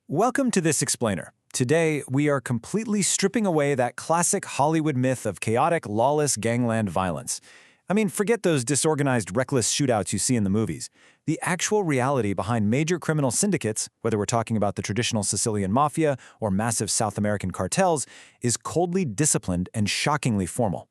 Welcome to This Explainer. Today, we are completely stripping away that classic Hollywood myth of chaotic, lawless gangland violence. I mean, forget those disorganized, reckless shootouts you see in the movies. The actual reality behind major criminal syndicates, whether we're talking about the traditional Sicilian mafia or massive South American cartels, is coldly disciplined and shockingly formal.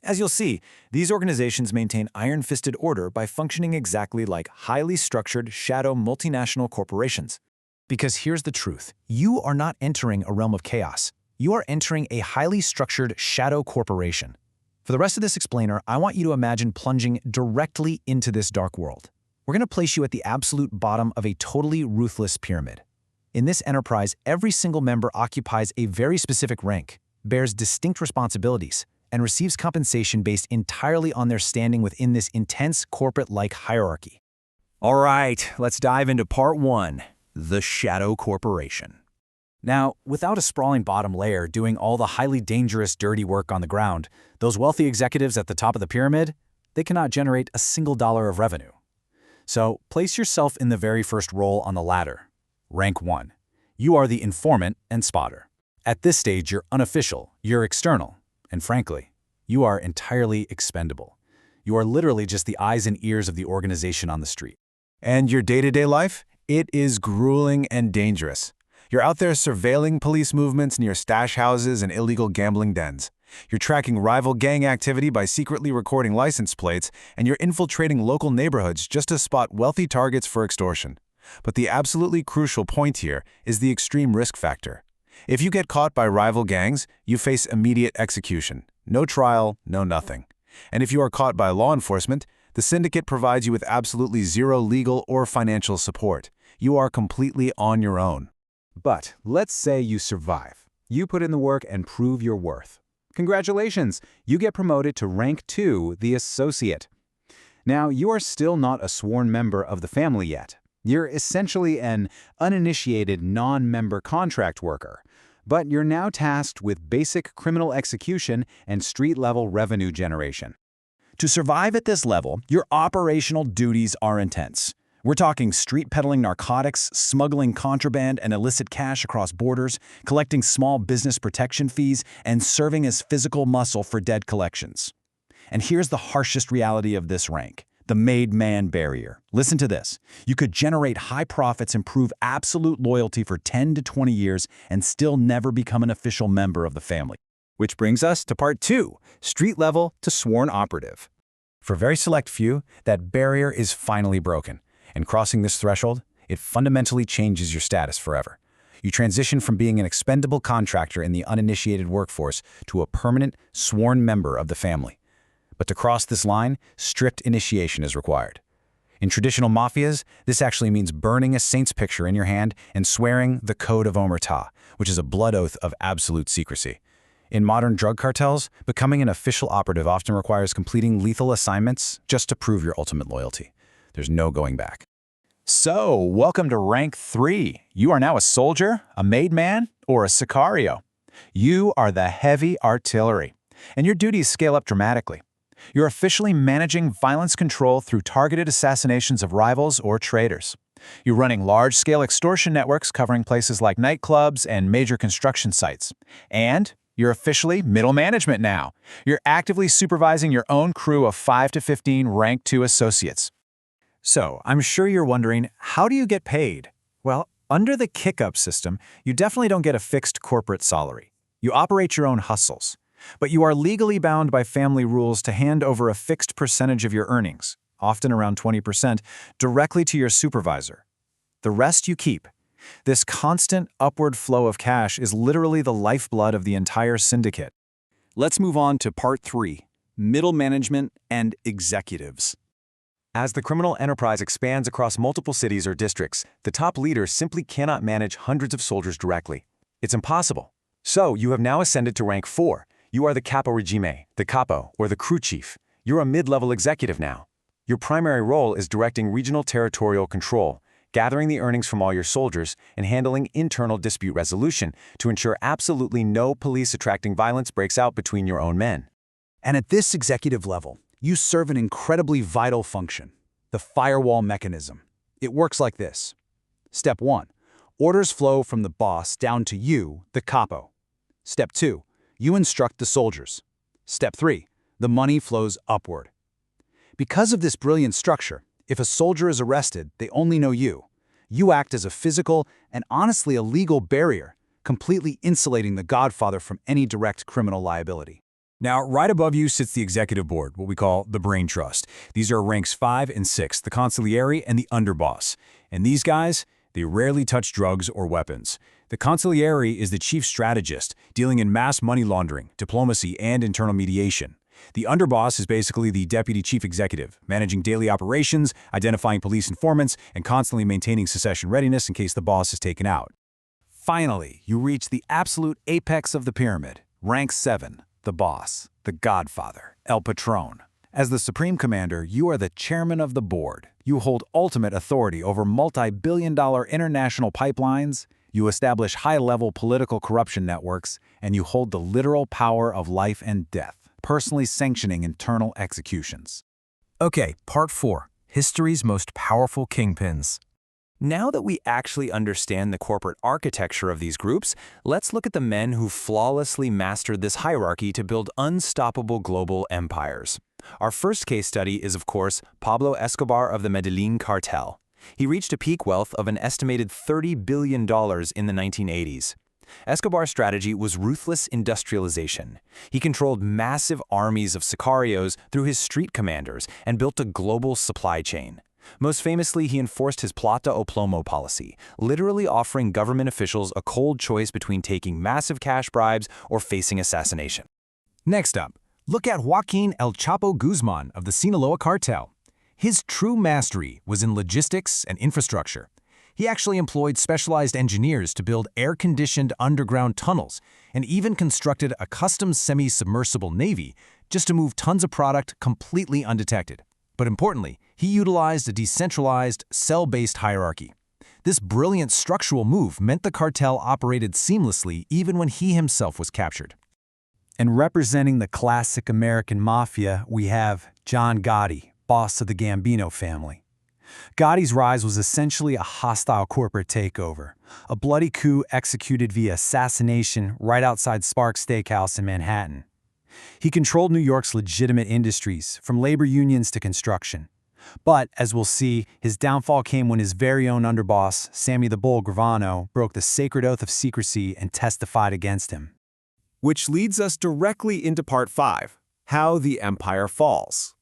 As you'll see, these organizations maintain iron-fisted order by functioning exactly like highly structured, shadow multinational corporations. Because here's the truth. You are not entering a realm of chaos. You are entering a highly structured shadow corporation. For the rest of this explainer, I want you to imagine plunging directly into this dark world. We're going to place you at the absolute bottom of a totally ruthless pyramid. In this enterprise, every single member occupies a very specific rank, bears distinct responsibilities, and receives compensation based entirely on their standing within this intense corporate-like hierarchy. All right, let's dive into part one. The Shadow Corporation. Now, without a sprawling bottom layer doing all the highly dangerous, dirty work on the ground, those wealthy executives at the top of the pyramid, they cannot generate a single dollar of revenue. So, place yourself in the very first role on the ladder. Rank 1. You are the informant and spotter. At this stage, you're unofficial, you're external, and frankly, you are entirely expendable. You are literally just the eyes and ears of the organization on the street. And your day-to-day life? It is grueling and dangerous. You're out there surveilling police movements near stash houses and illegal gambling dens. You're tracking rival gang activity by secretly recording license plates, and you're infiltrating local neighborhoods just to spot wealthy targets for extortion. But the absolutely crucial point here is the extreme risk factor. If you get caught by rival gangs, you face immediate execution. No trial, no nothing. And if you are caught by law enforcement, the syndicate provides you with absolutely zero legal or financial support. You are completely on your own. But let's say you survive. You put in the work and prove your worth. Congratulations! You get promoted to rank 2, the associate. Now, you are still not a sworn member of the family yet. You're essentially an uninitiated non-member contract worker. But you're now tasked with basic criminal execution and street-level revenue generation. To survive at this level, your operational duties are intense. We're talking street peddling narcotics, smuggling contraband and illicit cash across borders, collecting small business protection fees, and serving as physical muscle for debt collections. And here's the harshest reality of this rank, the made man barrier. Listen to this. You could generate high profits and prove absolute loyalty for 10 to 20 years and still never become an official member of the family. Which brings us to part 2, street level to sworn operative. For a very select few, that barrier is finally broken. And crossing this threshold, it fundamentally changes your status forever. You transition from being an expendable contractor in the uninitiated workforce to a permanent, sworn member of the family. But to cross this line, strict initiation is required. In traditional mafias, this actually means burning a saint's picture in your hand and swearing the Code of Omerta, which is a blood oath of absolute secrecy. In modern drug cartels, becoming an official operative often requires completing lethal assignments just to prove your ultimate loyalty. There's no going back. So, welcome to rank 3. You are now a soldier, a made man, or a sicario. You are the heavy artillery, and your duties scale up dramatically. You're officially managing violence control through targeted assassinations of rivals or traitors. You're running large-scale extortion networks covering places like nightclubs and major construction sites. And you're officially middle management now. You're actively supervising your own crew of 5 to 15 rank 2 associates. So, I'm sure you're wondering, how do you get paid? Well, under the kick-up system, you definitely don't get a fixed corporate salary. You operate your own hustles. But you are legally bound by family rules to hand over a fixed percentage of your earnings, often around 20%, directly to your supervisor. The rest you keep. This constant upward flow of cash is literally the lifeblood of the entire syndicate. Let's move on to part 3, middle management and executives. As the criminal enterprise expands across multiple cities or districts, the top leaders simply cannot manage hundreds of soldiers directly. It's impossible. So, you have now ascended to rank 4. You are the Caporegime, the capo, or the crew chief. You're a mid-level executive now. Your primary role is directing regional territorial control, gathering the earnings from all your soldiers, and handling internal dispute resolution to ensure absolutely no police-attracting violence breaks out between your own men. And at this executive level, you serve an incredibly vital function, the firewall mechanism. It works like this. Step 1. Orders flow from the boss down to you, the capo. Step 2. You instruct the soldiers. Step 3. The money flows upward. Because of this brilliant structure, if a soldier is arrested, they only know you. You act as a physical and honestly a legal barrier, completely insulating the Godfather from any direct criminal liability. Now, right above you sits the executive board, what we call the brain trust. These are ranks 5 and 6, the Consigliere and the Underboss. And these guys, they rarely touch drugs or weapons. The Consigliere is the chief strategist, dealing in mass money laundering, diplomacy, and internal mediation. The Underboss is basically the deputy chief executive, managing daily operations, identifying police informants, and constantly maintaining secession readiness in case the boss is taken out. Finally, you reach the absolute apex of the pyramid, rank 7, the boss, the Godfather, El Patron. As the supreme commander, you are the chairman of the board. You hold ultimate authority over multi-billion-dollar international pipelines, you establish high-level political corruption networks, and you hold the literal power of life and death, personally sanctioning internal executions. Okay, part 4. History's most powerful kingpins. Now that we actually understand the corporate architecture of these groups, let's look at the men who flawlessly mastered this hierarchy to build unstoppable global empires. Our first case study is, of course, Pablo Escobar of the Medellin cartel. He reached a peak wealth of an estimated $30 billion in the 1980s. Escobar's strategy was ruthless industrialization. He controlled massive armies of sicarios through his street commanders and built a global supply chain. Most famously, he enforced his plata o plomo policy, literally offering government officials a cold choice between taking massive cash bribes or facing assassination. Next up, look at Joaquin El Chapo Guzman of the Sinaloa cartel. His true mastery was in logistics and infrastructure. He actually employed specialized engineers to build air-conditioned underground tunnels and even constructed a custom semi-submersible navy just to move tons of product completely undetected. But importantly, he utilized a decentralized, cell-based hierarchy. This brilliant structural move meant the cartel operated seamlessly even when he himself was captured. And representing the classic American mafia, we have John Gotti, boss of the Gambino family. Gotti's rise was essentially a hostile corporate takeover, a bloody coup executed via assassination right outside Sparks Steakhouse in Manhattan. He controlled New York's legitimate industries, from labor unions to construction. But, as we'll see, his downfall came when his very own underboss, Sammy the Bull Gravano, broke the sacred oath of secrecy and testified against him. Which leads us directly into part 5, how the empire falls.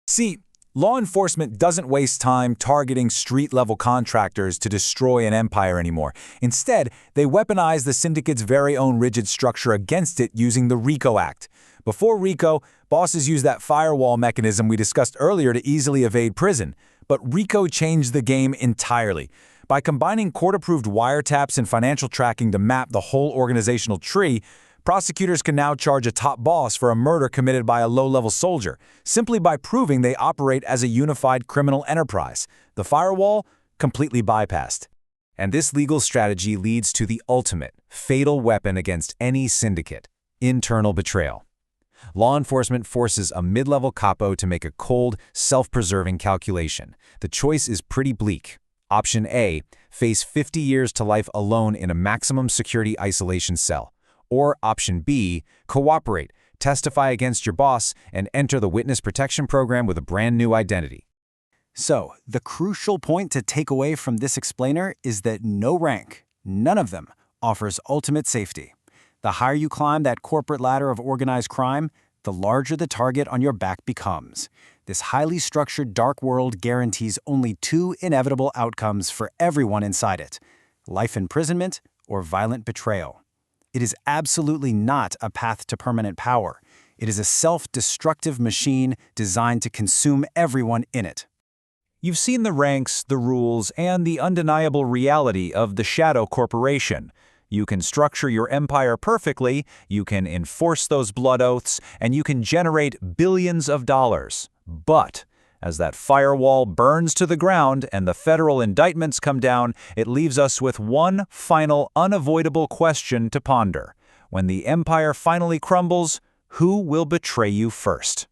See, law enforcement doesn't waste time targeting street-level contractors to destroy an empire anymore. Instead, they weaponize the syndicate's very own rigid structure against it using the RICO Act. Before RICO, bosses used that firewall mechanism we discussed earlier to easily evade prison. But RICO changed the game entirely. By combining court-approved wiretaps and financial tracking to map the whole organizational tree, prosecutors can now charge a top boss for a murder committed by a low-level soldier, simply by proving they operate as a unified criminal enterprise. The firewall, completely bypassed. And this legal strategy leads to the ultimate, fatal weapon against any syndicate: internal betrayal. Law enforcement forces a mid-level capo to make a cold, self-preserving calculation. The choice is pretty bleak. Option A, face 50 years to life alone in a maximum security isolation cell. Or option B, cooperate, testify against your boss, and enter the witness protection program with a brand new identity. So, the crucial point to take away from this explainer is that no rank, none of them, offers ultimate safety. The higher you climb that corporate ladder of organized crime, the larger the target on your back becomes. This highly structured dark world guarantees only two inevitable outcomes for everyone inside it: life imprisonment or violent betrayal. It is absolutely not a path to permanent power. It is a self-destructive machine designed to consume everyone in it. You've seen the ranks, the rules, and the undeniable reality of the shadow corporation. You can structure your empire perfectly, you can enforce those blood oaths, and you can generate billions of dollars. But as that firewall burns to the ground and the federal indictments come down, it leaves us with one final, unavoidable question to ponder. When the empire finally crumbles, who will betray you first?